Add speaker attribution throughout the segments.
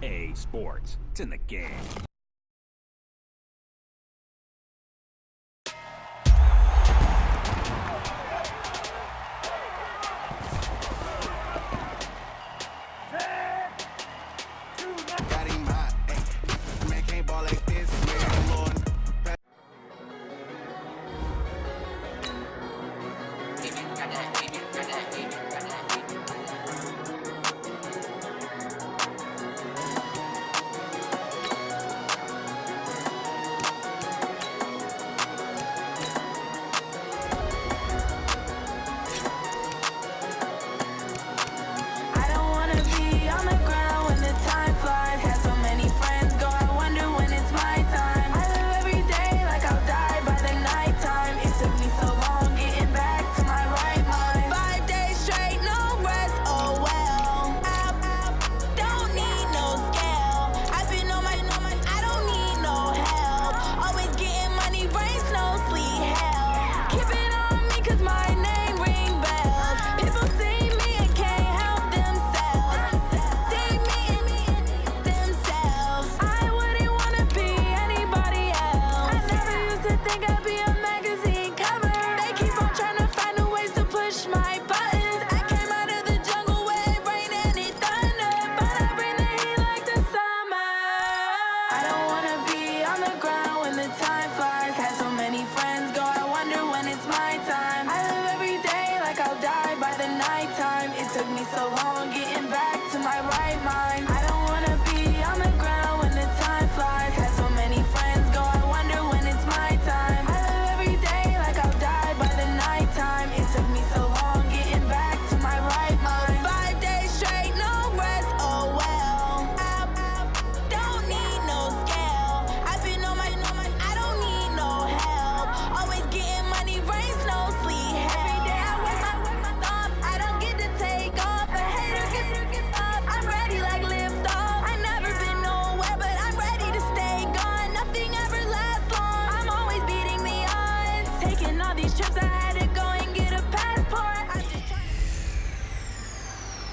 Speaker 1: EA Sports. It's in the game.
Speaker 2: Got him hot, ayy. Man can't ball like this, man, Lord.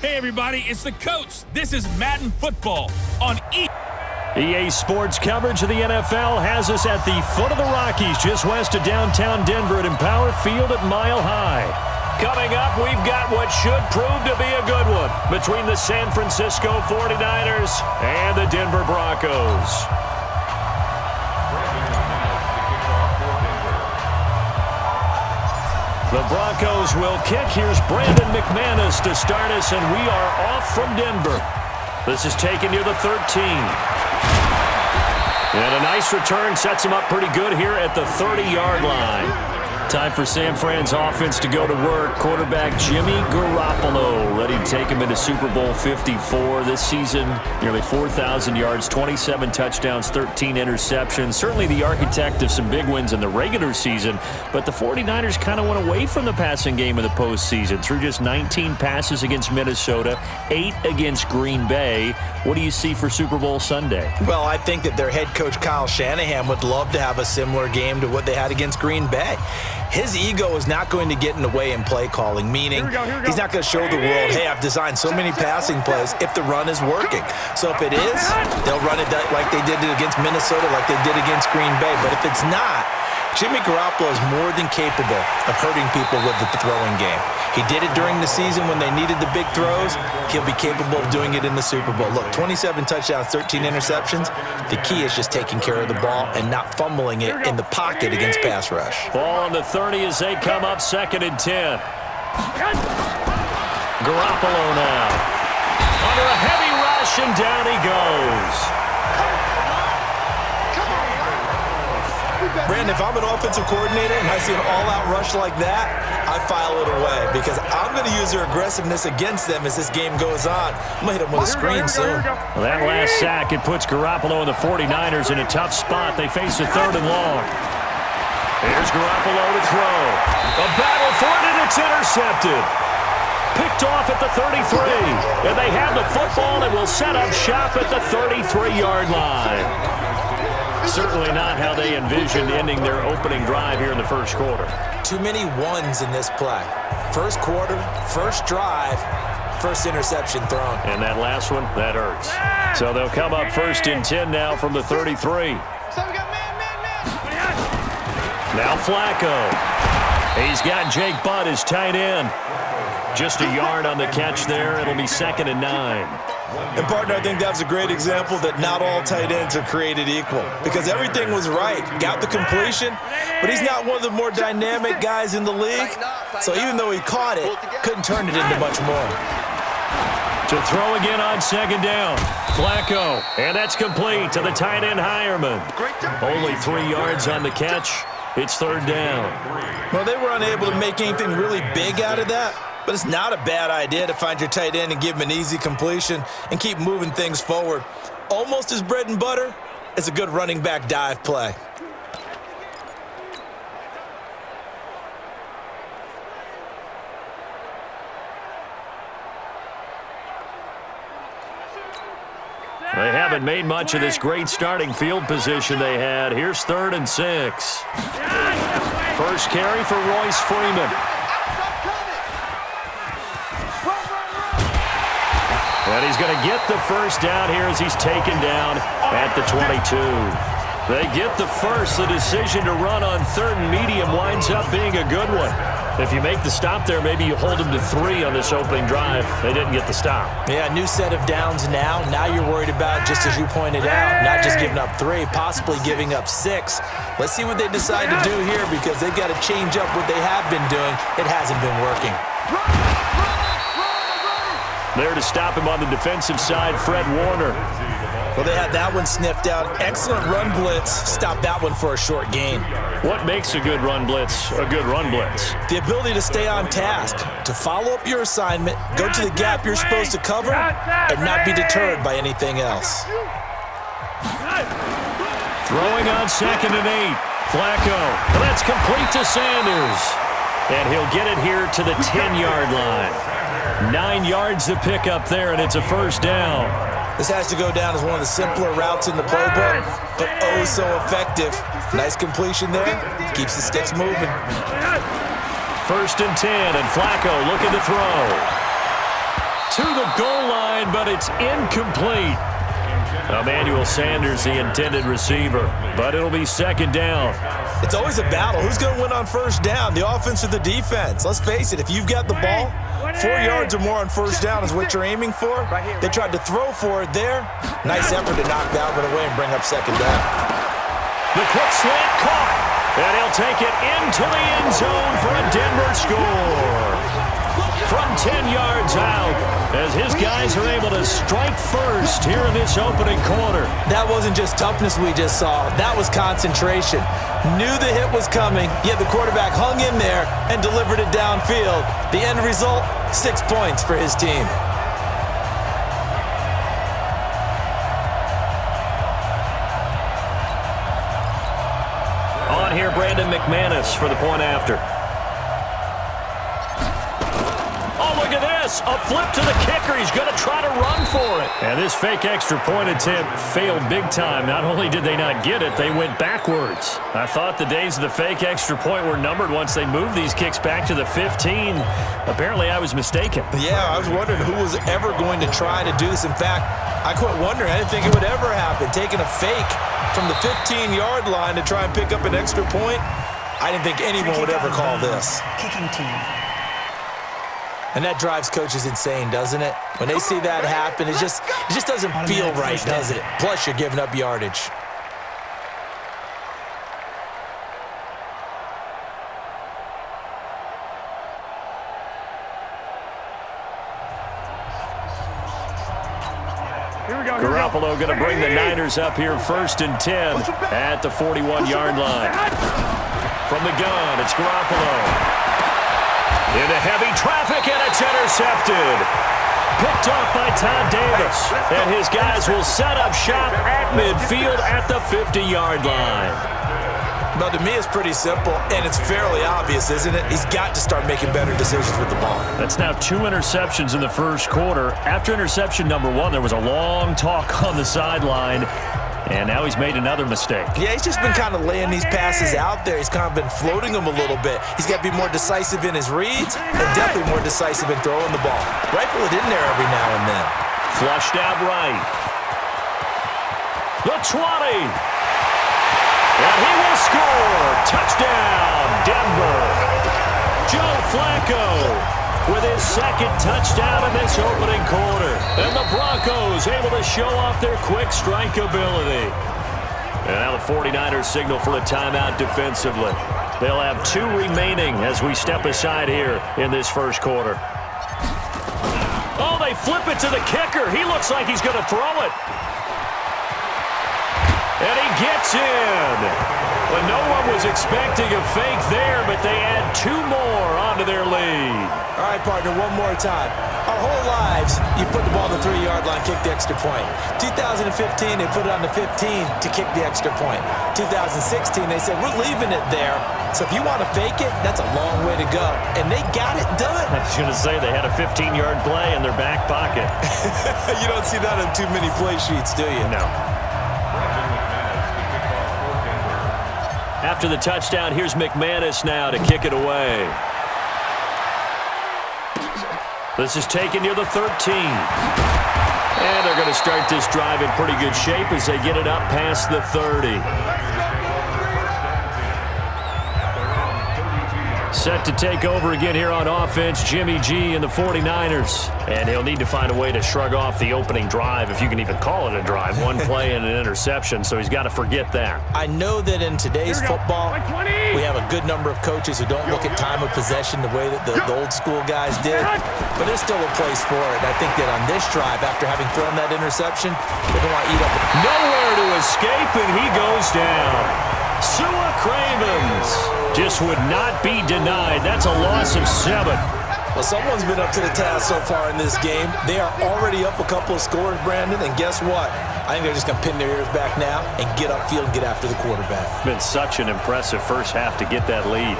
Speaker 1: Hey everybody, it's the coach. This is Madden Football on
Speaker 3: EA Sports coverage of the NFL has us at the foot of the Rockies, just west of downtown Denver at Empower Field at Mile High. Coming up, we've got what should prove to be a good one between the San Francisco 49ers and the Denver Broncos. The Broncos will kick. Here's Brandon McManus to start us, and we are off from Denver. This is taken near the 13. And a nice return sets him up pretty good here at the 30-yard line. Time for San Fran's offense to go to work. Quarterback Jimmy Garoppolo ready to take him into Super Bowl 54 this season. Nearly 4,000 yards, 27 touchdowns, 13 interceptions. Certainly the architect of some big wins in the regular season, but the 49ers kind of went away from the passing game in the postseason. Through just 19 passes against Minnesota, 8 against Green Bay. What do you see for Super Bowl Sunday?
Speaker 4: Well, I think that their head coach Kyle Shanahan would love to have a similar game to what they had against Green Bay. His ego is not going to get in the way in play calling, meaning he's not going to show the world, hey, I've designed so many passing plays if the run is working. So if it is, they'll run it like they did it against Minnesota, like they did against Green Bay. But if it's not, Jimmy Garoppolo is more than capable of hurting people with the throwing game. He did it during the season when they needed the big throws. He'll be capable of doing it in the Super Bowl. Look, 27 touchdowns, 13 interceptions. The key is just taking care of the ball and not fumbling it in the pocket against pass rush.
Speaker 3: Ball on the 30 as they come up 2nd and 10. Garoppolo now. Under a heavy rush, and down he goes.
Speaker 4: Brandon, if I'm an offensive coordinator and I see an all-out rush like that, I file it away because I'm going to use their aggressiveness against them as this game goes on. I'm going to hit them with a screen soon.
Speaker 3: Well, that last sack, it puts Garoppolo and the 49ers in a tough spot. They face a 3rd and long. Here's Garoppolo to throw. A battle for it, and it's intercepted. Picked off at the 33. And they have the football and will set up shop at the 33-yard line. Certainly not how they envisioned ending their opening drive here in the first quarter.
Speaker 4: Too many ones in this play. First quarter, first drive, first interception thrown.
Speaker 3: And that last one, that hurts. So they'll come up 1st and 10 now from the 33. Now Flacco. He's got Jake Butt, his tight end. Just a yard on the catch there. It'll be 2nd and 9.
Speaker 4: And, partner, I think that's a great example that not all tight ends are created equal because everything was right. Got the completion, but he's not one of the more dynamic guys in the league. So even though he caught it, couldn't turn it into much more.
Speaker 3: To throw again on 2nd down. Flacco, and that's complete to the tight end Hireman. Only 3 yards on the catch. It's 3rd down.
Speaker 4: Well, they were unable to make anything really big out of that. But it's not a bad idea to find your tight end and give him an easy completion and keep moving things forward. Almost as bread and butter as a good running back dive play.
Speaker 3: They haven't made much of this great starting field position they had. Here's 3rd and 6. First carry for Royce Freeman. And he's going to get the first down here as he's taken down at the 22. They get the first. The decision to run on 3rd and medium winds up being a good one. If you make the stop there, maybe you hold them to 3 on this opening drive. They didn't get the stop.
Speaker 4: Yeah, new set of downs now. Now you're worried about, just as you pointed out, not just giving up 3, possibly giving up 6. Let's see what they decide to do here because they've got to change up what they have been doing. It hasn't been working.
Speaker 3: There to stop him on the defensive side, Fred Warner.
Speaker 4: Well, they had that one sniffed out. Excellent run blitz. Stop that one for a short gain.
Speaker 3: What makes a good run blitz a good run blitz?
Speaker 4: The ability to stay on task, to follow up your assignment, go to the gap you're supposed to cover, and not be deterred by anything else.
Speaker 3: Throwing on 2nd and 8. Flacco. That's complete to Sanders. And he'll get it here to the 10-yard line. 9 yards to pick up there, and it's a 1st down.
Speaker 4: This has to go down as one of the simpler routes in the playbook, but oh so effective. Nice completion there. Keeps the sticks moving.
Speaker 3: 1st and 10, and Flacco looking to throw. To the goal line, but it's incomplete. Emmanuel Sanders, the intended receiver, but it'll be 2nd down.
Speaker 4: It's always a battle. Who's going to win on 1st down, the offense or the defense? Let's face it, if you've got the ball, 4 yards or more on 1st down is what you're aiming for. They tried to throw for it there. Nice effort to knock that one away and bring up 2nd down.
Speaker 3: The quick slant caught, and he'll take it into the end zone for a Denver score. From 10 yards out, as his guys are able to strike first here in this opening quarter.
Speaker 4: That wasn't just toughness we just saw. That was concentration. Knew the hit was coming, yet the quarterback hung in there and delivered it downfield. The end result, 6 points for his team.
Speaker 3: On here, Brandon McManus for the point after. Look at this. A flip to the kicker. He's going to try to run for it. And this fake extra point attempt failed big time. Not only did they not get it, they went backwards. I thought the days of the fake extra point were numbered once they moved these kicks back to the 15. Apparently, I was mistaken.
Speaker 4: Yeah, I was wondering who was ever going to try to do this. In fact, I quit wondering. I didn't think it would ever happen. Taking a fake from the 15-yard line to try and pick up an extra point, I didn't think anyone would ever call this.
Speaker 5: Kicking team.
Speaker 4: And that drives coaches insane, doesn't it? When they see that happen, it just doesn't feel right, does it? Plus, you're giving up yardage.
Speaker 3: Garoppolo going to bring the Niners up here 1st and 10 at the 41-yard line. From the gun, it's Garoppolo. Into heavy traffic, and it's intercepted. Picked off by Todd Davis. And his guys will set up shop at midfield at the 50-yard line.
Speaker 4: Well, to me, it's pretty simple, and it's fairly obvious, isn't it? He's got to start making better decisions with the ball.
Speaker 3: That's now 2 interceptions in the first quarter. After interception number 1, there was a long talk on the sideline. And now he's made another mistake.
Speaker 4: Yeah, he's just been kind of laying these passes out there. He's kind of been floating them a little bit. He's got to be more decisive in his reads and definitely more decisive in throwing the ball. Rifle it in there every now and then.
Speaker 3: Flushed out right. The 20. And he will score. Touchdown, Denver. Joe Flacco with his second touchdown in this opening quarter. And the Broncos able to show off their quick strike ability. And now the 49ers signal for a timeout defensively. They'll have 2 remaining as we step aside here in this first quarter. Oh, they flip it to the kicker. He looks like he's going to throw it. And he gets in. Well, no one was expecting a fake there, but they add 2 more onto their lead.
Speaker 4: All right, partner, one more time. Our whole lives, you put the ball on the 3-yard line, kick the extra point. 2015, they put it on the 15 to kick the extra point. 2016, they said, we're leaving it there. So if you want to fake it, that's a long way to go. And they got it done.
Speaker 3: I was going to say, they had a 15-yard play in their back pocket.
Speaker 4: You don't see that on too many play sheets, do you?
Speaker 3: No. After the touchdown, here's McManus now to kick it away. This is taken near the 13. And they're going to start this drive in pretty good shape as they get it up past the 30. Set to take over again here on offense, Jimmy G and the 49ers. And he'll need to find a way to shrug off the opening drive, if you can even call it a drive. 1 play and an interception, so he's got to forget that.
Speaker 4: I know that in today's football, we have a good number of coaches who don't look at time of possession the way that the old school guys did, but there's still a place for it. And I think that on this drive, after having thrown that interception, they're going to want to eat up.
Speaker 3: Nowhere to escape, and he goes down. Sua Cravens just would not be denied. That's a loss of 7.
Speaker 4: Well, someone's been up to the task so far in this game. They are already up a couple of scores, Brandon, and guess what? I think they're just going to pin their ears back now and get upfield and get after the quarterback.
Speaker 3: Been such an impressive first half to get that lead.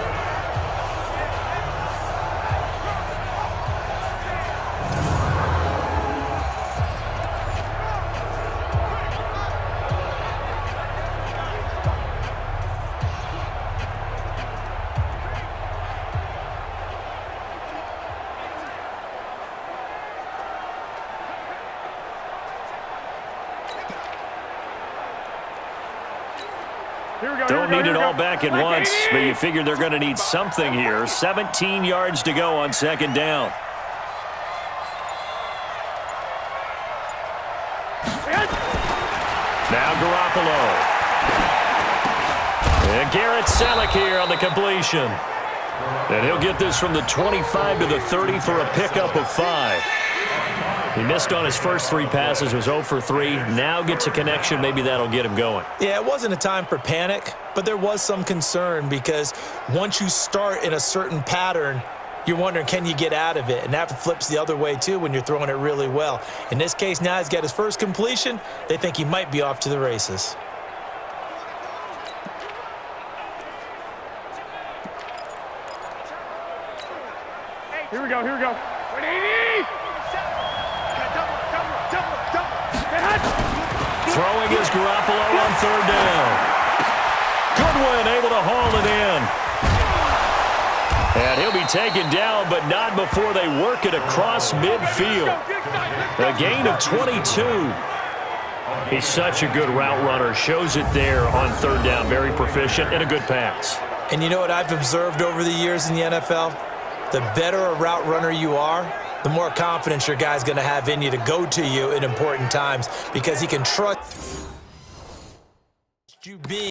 Speaker 3: Don't need it all back at once, but you figure they're going to need something here. 17 yards to go on second down. Now Garoppolo. And Garrett Selleck here on the completion. And he'll get this from the 25 to the 30 for a pickup of 5. He missed on his first 3 passes, was 0 for 3. Now gets a connection. Maybe that'll get him going.
Speaker 4: Yeah, it wasn't a time for panic, but there was some concern because once you start in a certain pattern, you're wondering, can you get out of it? And that flips the other way, too, when you're throwing it really well. In this case, now he's got his first completion. They think he might be off to the races.
Speaker 5: Here we go, here we go. 180!
Speaker 3: Throwing is Garoppolo on third down. Goodwin able to haul it in. And he'll be taken down, but not before they work it across midfield. A gain of 22. He's such a good route runner. Shows it there on third down. Very proficient and a good pass.
Speaker 4: And you know what I've observed over the years in the NFL? The better a route runner you are, the more confidence your guy's going to have in you to go to you in important times because he can trust you being